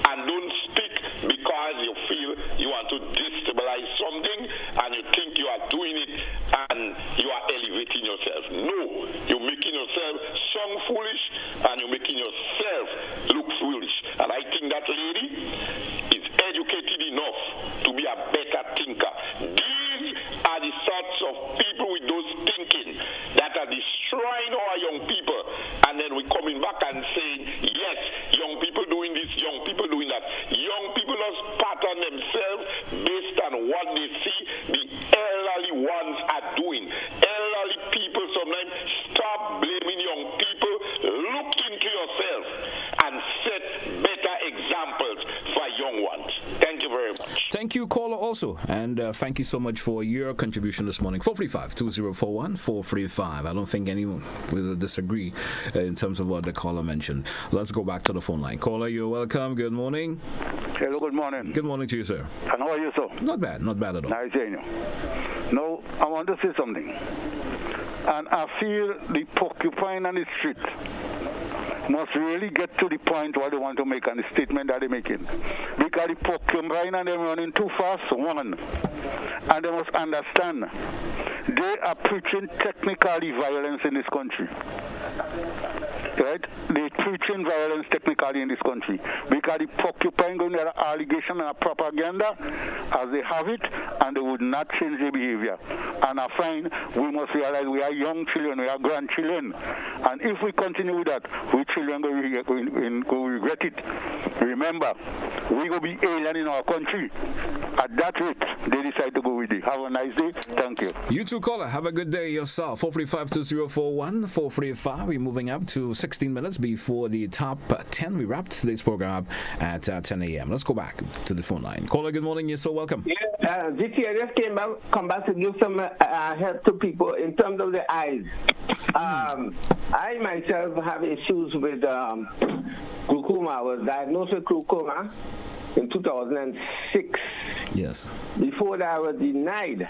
And don't speak because you feel you want to destabilize something and you think you are doing it and you are elevating yourself. No, you're making yourself sound foolish and you're making yourself look foolish. And I think that lady is educated enough to be a better thinker. These are the sorts of people with those thinking that are destroying our young people. And then we're coming back and saying, yes, young people doing this, young people doing that. Young people just pattern themselves based on what they see the elderly ones are doing. Elderly people sometimes stop blaming young people. Look into yourself and set better examples for young ones. Thank you very much. Thank you, caller, also. And thank you so much for your contribution this morning. 435-2041, 435. I don't think anyone will disagree in terms of what the caller mentioned. Let's go back to the phone line. Caller, you're welcome. Good morning. Hello, good morning. Good morning to you, sir. And how are you, sir? Not bad at all. Nice seeing you. Now, I want to say something. And I feel the porcupine on the street must really get to the point where they want to make and the statement that they're making. Because the porcupine and them running too fast, one. And they must understand, they are preaching technically violence in this country. Right? They're preaching violence technically in this country. Because the porcupine going to allegation and propaganda as they have it, and they would not change their behavior. And I find we must realize we are young children, we are grandchildren. And if we continue with that, we children go regret it. Remember, we will be alien in our country. At that rate, they decide to go with it. Have a nice day. Thank you. You too, caller. Have a good day yourself. 435-2041, 435. We're moving up to 16 minutes before the top 10. We wrapped today's program up at 10 a.m. Let's go back to the phone line. Caller, good morning. You're so welcome. Yeah, this year I just come back to give some help to people in terms of the eyes. I myself have issues with glaucoma. I was diagnosed with glaucoma in 2006. Yes. Before that, I was denied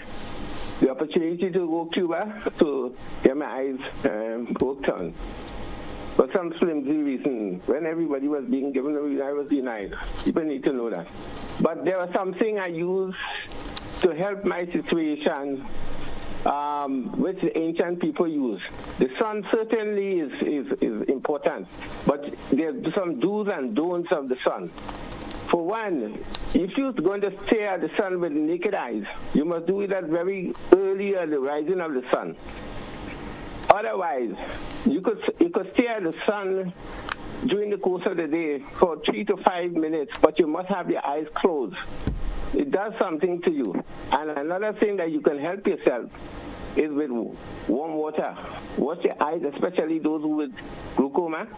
the opportunity to go to Cuba to get my eyes worked on. For some flimsy reason, when everybody was being given the reason, I was denied. People need to know that. But there was something I used to help my situation, which the ancient people use. The sun certainly is important, but there's some do's and don'ts of the sun. For one, if you're going to stare at the sun with naked eyes, you must do it at very early at the rising of the sun. Otherwise, you could stare at the sun during the course of the day for 3 to 5 minutes, but you must have your eyes closed. It does something to you. And another thing that you can help yourself is with warm water. Wash your eyes, especially those with glaucoma.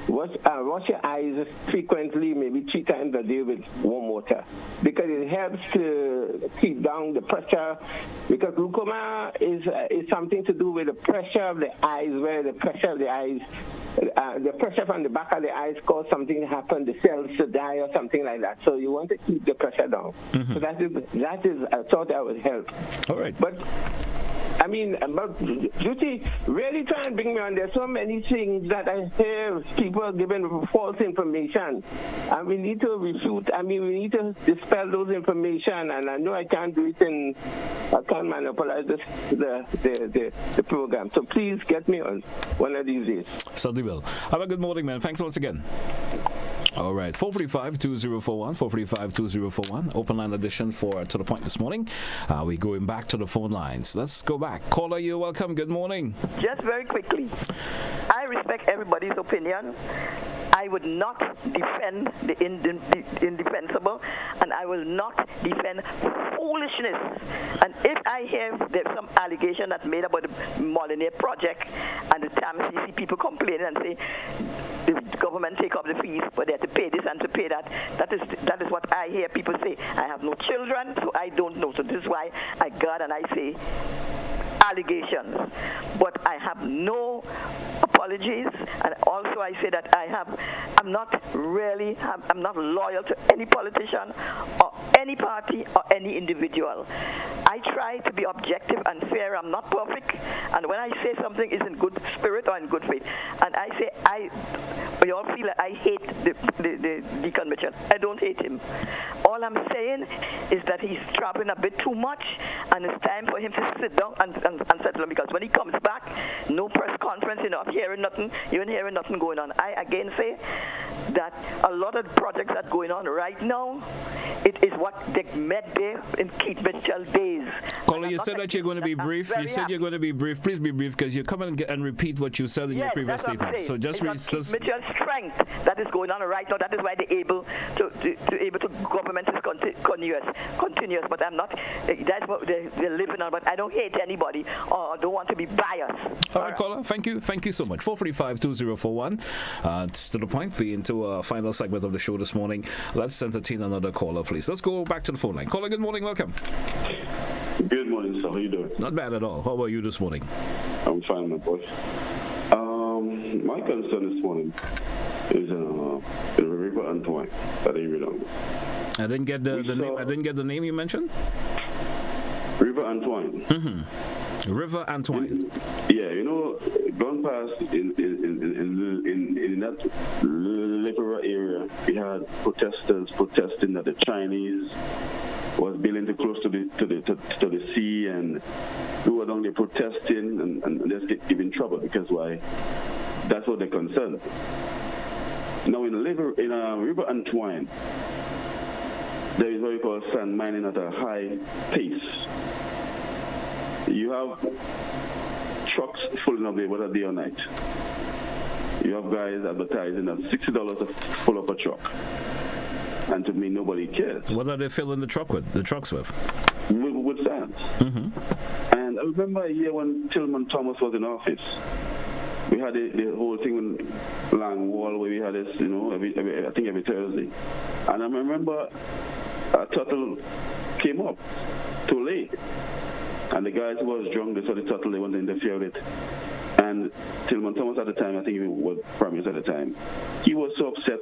Wash your eyes frequently, maybe 3 times a day with warm water, because it helps to keep down the pressure. Because glaucoma is something to do with the pressure of the eyes, where the pressure of the eyes, the pressure from the back of the eyes cause something to happen, the cells to die or something like that. So you want to keep the pressure down. So that is I thought that would help. All right. But I mean, but Judy, really try and bring me on. There's so many things that I hear people giving false information, and we need to refute. I mean, we need to dispel those information. And I know I can't do it I can't monopolize the program. So please get me on one of these days. Certainly will. Have a good morning, man. Thanks once again. All right, 445-2041, 445-2041, open line edition for To The Point this morning. We're going back to the phone lines. Let's go back. Caller, you're welcome. Good morning. Just very quickly, I respect everybody's opinion. I would not defend the indefensible, and I will not defend foolishness. And if I hear there's some allegation that's made about the Molyneux project, and the time you see people complaining and say the government take up the fees, but they have to pay this and to pay that, that is what I hear people say. I have no children, so I don't know. So this is why I guard and I say allegations, but I have no apologies, and also I say that I'm not loyal to any politician or any party or any individual. I try to be objective and fair. I'm not perfect, and when I say something is in good spirit or in good faith, and I say we all feel that I hate the Deacon Mitchell. I don't hate him. All I'm saying is that he's traveling a bit too much, and it's time for him to sit down and settle down, because when he comes back, no press conference, you ain't hearing nothing going on. I again say that a lot of projects that are going on right now, it is what they met there in Keith Mitchell days. Caller, you said that you're going to be brief. You said you're going to be brief. Please be brief, because you come and repeat what you said in your previous statement. So just Keith Mitchell's strength that is going on right now. That is why they're able to government is continuous. But I'm not. That's what they're living on. But I don't hate anybody or don't want to be biased. All right, caller. Thank you so much. 445-2041. It's To The Point. We're into a final segment of the show this morning. Let's entertain another caller, please. Let's go back to the phone line. Caller, good morning. Welcome. Good morning, sir. How you doing? Not bad at all. How about you this morning? I'm fine, my boy. My concern this morning is the River Antoine that they read. I didn't get the name. I didn't get the name you mentioned. River Antoine. Mm-hmm. River Antoine. Yeah, gone past in that liberal area, we had protesters protesting that the Chinese was building too close to the sea, and we were down there protesting and just giving trouble, because why? That's what they're concerned. Now in River Antoine, there is what we call sand mining at a high pace. You have trucks pulling up there, whether day or night. You have guys advertising at $60 to fill up a truck. And to me, nobody cares. What are they filling the trucks with? With sand. Mm-hmm. And I remember a year when Tillman Thomas was in office. We had the whole thing with Lang Wall, where we had this, every Thursday. And I remember a turtle came up too late. And the guys who was drunk, they saw the turtle, they wanted to interfere with it. And Tillman Thomas at the time, I think he was Prime Minister at the time, he was so upset.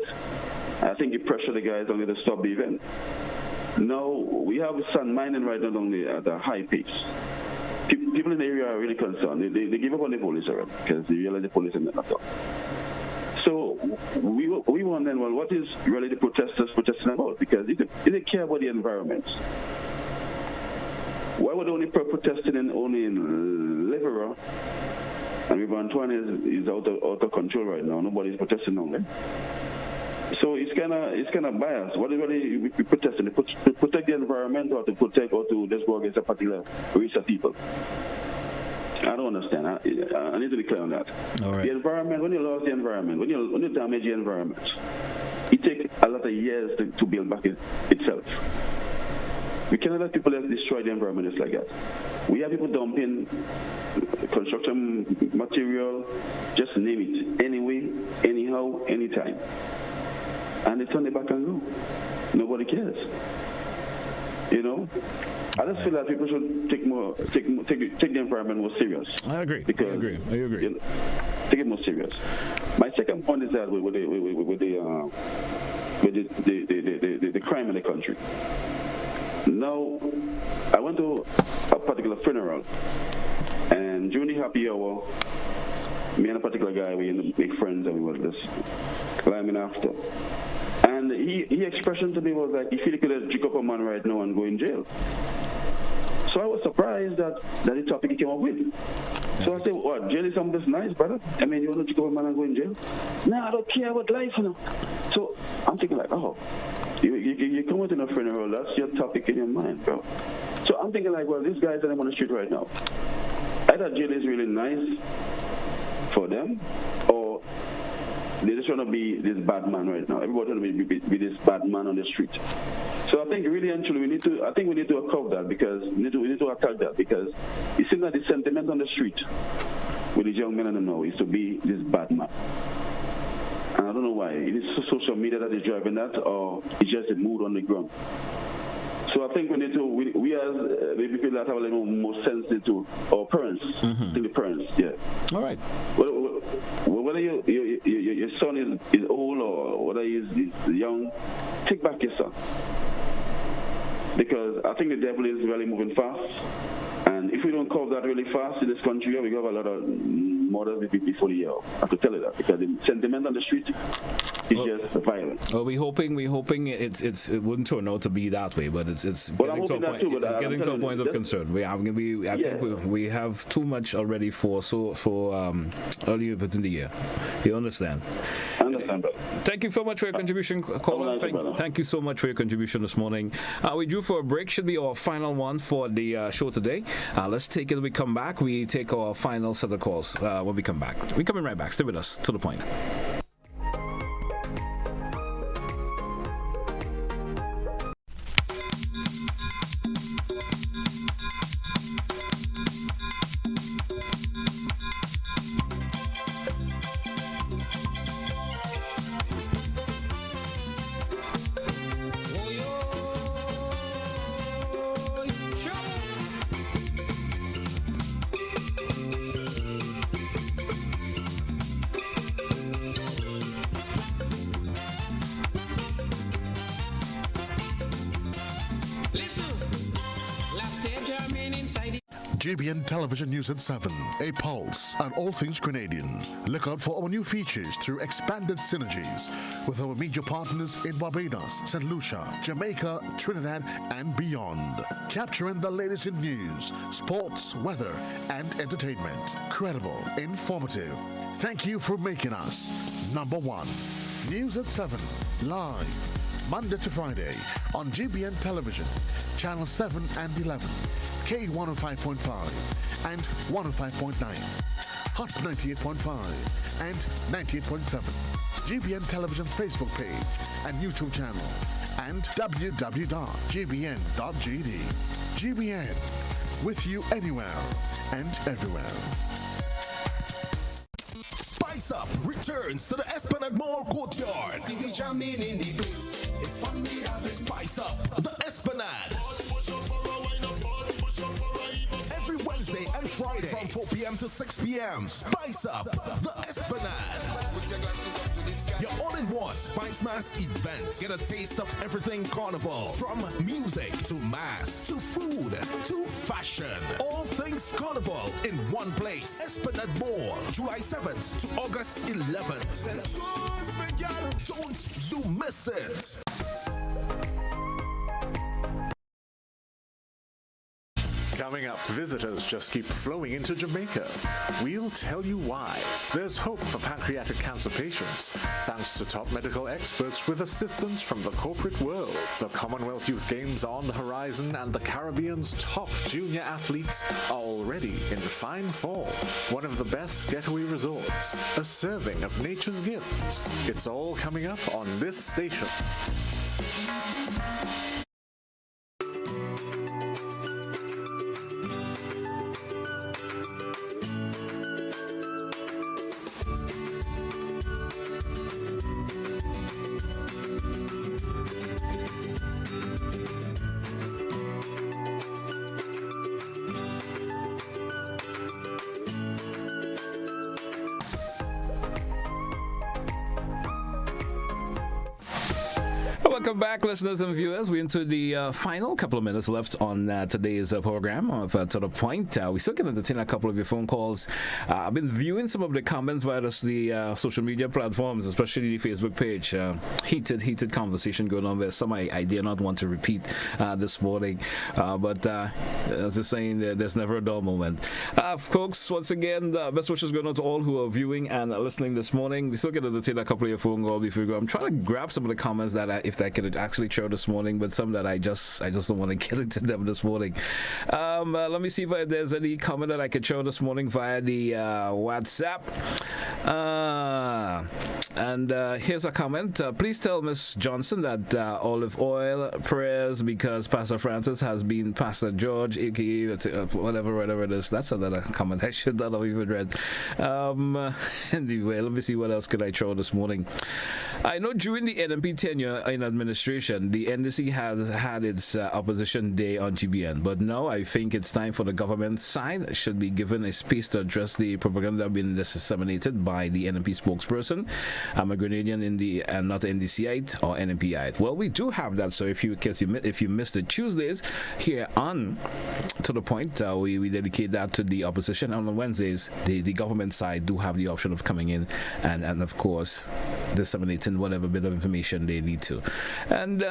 I think he pressured the guys only to stop the event. Now, we have sand mining right now at a high pace. People in the area are really concerned. They give up on the police already, because they realize the police are not up. So we want then, what is really the protesters protesting about? Because if they care about the environment, why would they only protesting only in Leverett? And River Antoine is out of control right now. Nobody's protesting on there. So it's kind of biased. What are we protesting? To protect the environment, or to protect, or to just go against a particular race of people? I don't understand. I need to be clear on that. All right. The environment, when you lose the environment, when you damage the environment, it takes a lot of years to build back itself. We cannot let people destroy the environment just like that. We have people dumping construction material, just name it, anyway, anyhow, anytime. And they turn it back and go. Nobody cares. You know? I just feel that people should take the environment more serious. I agree. Because, I agree. You know, take it more serious. My second point is that with the crime in the country. Now, I went to a particular funeral, and during the happy hour, me and a particular guy, we were big friends, and we were just climbing after. And he expression to me was like, he feel he could have jick up a man right now and go in jail. So I was surprised that the topic he came up with. So I said, what, jail is something that's nice, brother? I mean, you want to jick up a man and go in jail? No, I don't care about life, you know. So I'm thinking like, oh, you come to a funeral, that's your topic in your mind, bro. So I'm thinking like, well, these guys that I'm on the street right now, either jail is really nice for them, or they just want to be this bad man right now. Everybody want to be this bad man on the street. So I think really and truly we need to curb that, because we need to attack that, because it seems that the sentiment on the street with these young men I don't know is to be this bad man. And I don't know why. It is social media that is driving that, or it's just a mood on the ground. So I think we need to, we as maybe people that have a little more sensitive to our parents, to the parents, yeah. All right. Whether your son is old or whether he's young, take back your son. Because I think the devil is really moving fast. And if we don't curb that really fast in this country, we have a lot of murders before the year. I have to tell you that, because the sentiment on the street is just violent. Well, we're hoping it wouldn't turn out to be that way, but it's getting to a point of concern. I think we have too much already for earlier within the year. You understand? I understand, brother. Thank you so much for your contribution, Colin. Thank you so much for your contribution this morning. We due for a break. Should be our final one for the show today. Let's take it when we come back. We take our final set of calls when we come back. We're coming right back. Stay with us. To the point. GBN Television News at 7, a pulse on all things Grenadian. Look out for our new features through expanded synergies with our media partners in Barbados, St. Lucia, Jamaica, Trinidad, and beyond. Capturing the latest in news, sports, weather, and entertainment. Credible, informative. Thank you for making us number one. News at 7, live, Monday to Friday on GBN Television, Channel 7 and 11. K105.5 and 105.9, Hot 98.5 and 98.7, GBN Television Facebook page and YouTube channel, and www.gbn.gd. GBN, with you anywhere and everywhere. Spice Up returns to the Esplanade Mall Courtyard. Spice Up the Esplanade. Every Wednesday and Friday from 4 p.m. to 6 p.m. Spice Up the Esplanade. Your all-in-one Spice Mass event. Get a taste of everything Carnival. From music to mass to food to fashion. All things Carnival in one place. Esplanade Mall, July 7th to August 11th. Don't you miss it. Coming up, visitors just keep flowing into Jamaica. We'll tell you why. There's hope for pancreatic cancer patients, thanks to top medical experts with assistance from the corporate world. The Commonwealth Youth Games are on the horizon, and the Caribbean's top junior athletes are already in fine form. One of the best getaway resorts, a serving of nature's gifts. It's all coming up on this station. Welcome back, listeners and viewers. We're into the final couple of minutes left on today's program of To The Point. We're still going to entertain a couple of your phone calls. I've been viewing some of the comments via the social media platforms, especially the Facebook page. Heated conversation going on there. Some I dare not want to repeat this morning. But as they're saying, there's never a dull moment. Folks, once again, best wishes going on to all who are viewing and listening this morning. We're still going to entertain a couple of your phone calls before we go. I'm trying to grab some of the comments that if I could actually share this morning, but some that I just don't want to get into them this morning. Let me see if there's any comment that I could show this morning via the WhatsApp. And here's a comment. Please tell Miss Johnson that olive oil prayers because Pastor Francis has been Pastor George, aka whatever it is. That's another comment I should not have even read. Anyway, let me see what else could I show this morning. I know during the NMP tenure in administration, the NDC has had its opposition day on GBN, but now I think it's time for the government side should be given a space to address the propaganda being disseminated by the NMP spokesperson. I'm a Grenadian and not NDCite or NMPite. Well, we do have that, so if you missed the Tuesdays here on To The Point, we dedicate that to the opposition. And on Wednesdays, the government side do have the option of coming in and of course, disseminating whatever bit of information they need to. And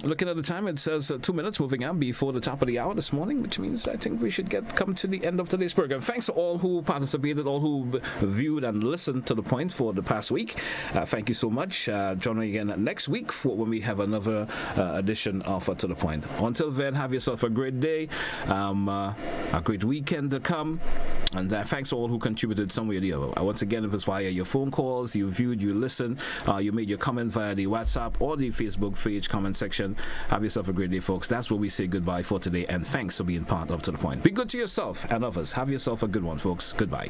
looking at the time, it says 2 minutes moving on before the top of the hour this morning, which means I think we should come to the end of today's program. Thanks to all who participated, all who viewed and listened to The Point for the past week. Thank you so much. Join me again next week for when we have another edition of To The Point. Until then, have yourself a great day, a great weekend to come. And thanks to all who contributed some way or the other. Once again, if it's via your phone calls, you viewed, you listened, you made your comment via the WhatsApp or the Facebook page comment section. Have yourself a great day, folks. That's where we say goodbye for today. And thanks for being part of To The Point. Be good to yourself and others. Have yourself a good one, folks. Goodbye.